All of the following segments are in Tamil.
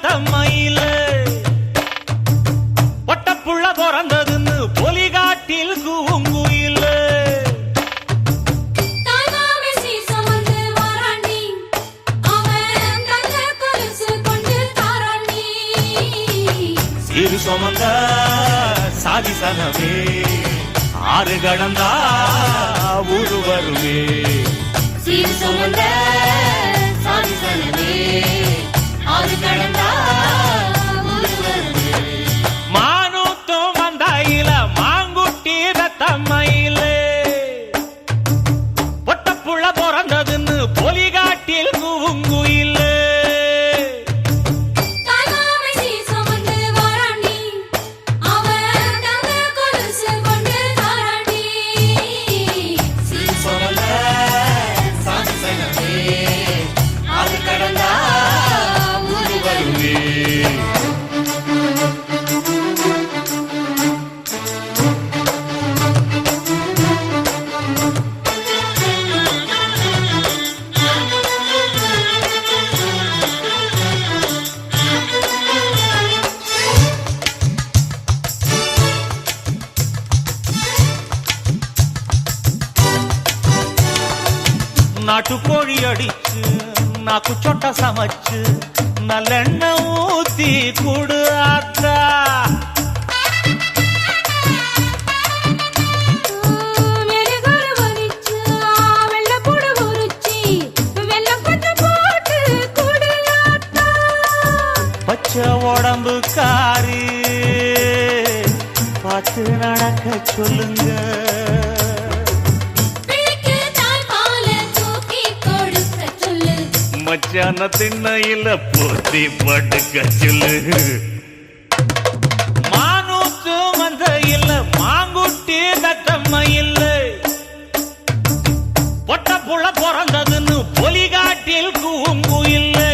தம்மையில பொட்டப்புள்ள பிறந்ததுன்னு பொலிகாட்டில் கூங்குயில இரு சுமந்த சாதி சனமே ஆறு கடந்தா ஊரு வருமே சீர் சுமந்த சாதி சனமே ஆறு கடந்தா ஊரு வருமே மானூத்தும் வந்தாயில மாங்குட்டி ரத்தம்மையில பொட்டப்புள்ள பிறந்ததுன்னு பொலிகாட்டில் கூங்குயில நாட்டுக்கோழி அடிச்சு நாக்கு சொட்ட சமைச்சு நல்லெண்ணெய் ஊத்தி குடு ஆத்தா பச்சை உடம்பு காரி பார்த்து நடக்க சொல்லுங்க மச்சான திண்ணையில போத்தி படுக்க சொல்லு மானூத்து மந்த இல்ல மாங்குட்டி தத்தம்ம இல்ல பொட்ட புள்ள பிறந்ததுன்னு பொலிகாட்டில் கூங்கு இல்லை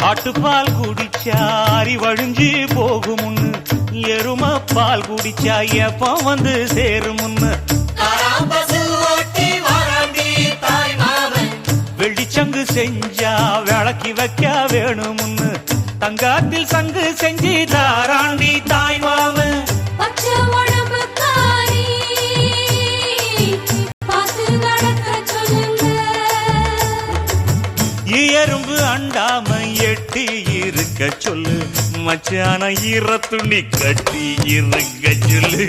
ஆட்டுப்பால் குடிச்சா அறிவழிஞ்சி போகுமுன்னு எரும பால் குடிச்சா எப்ப வந்து சேருமுன்னு வெள்ளிச்சங்கு செஞ்சா விளக்கி வைக்க வேணுமுன்னு தங்காத்தில் சங்கு செஞ்சு தாராண்டி தாய் மாமன் எறும்பு அண்டாம எட்டி இருக்க சொல்லு மச்சான ஈர துணி கட்டி இருக்க சொல்லு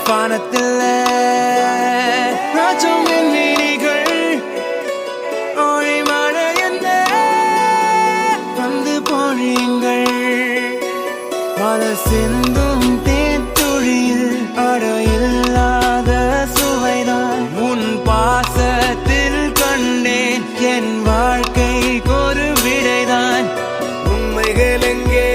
வானத்தில் ராஜமின் வீடிகள் ஒளி மழை என்ன வந்து பொழியுங்கள் பல சிந்தும் தேத்துழியில் அடையில்லாத சுவைதான் உன் பாசத்தில் கண்டேன் என் வாழ்க்கைக்கு ஒரு விடைதான் உண்மைகள் எங்கே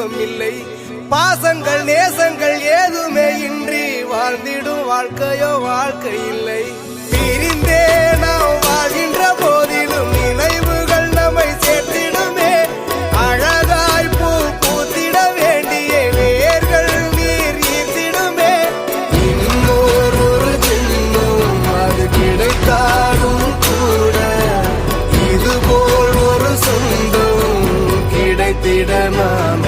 தெய்வம் இல்லை. பாசங்கள் நேசங்கள் ஏதுமே இன்றி வாழ்ந்திடும் வாழ்க்கையோ வாழ்க்கை இல்லை. பிரிந்தே நாம் வாழ்கின்ற போதிலும் நினைவுகள் நம்மை சேர்த்திடுமே. அழகாய் பூ பூத்திட வேண்டிய வேர்கள் நீர் ஈர்த்திடுமே. இன்னொரு ஜென்மம் அது கிடைத்தாலும் கூட இதுபோல் ஒரு சொந்தம் கிடைத்திட நான்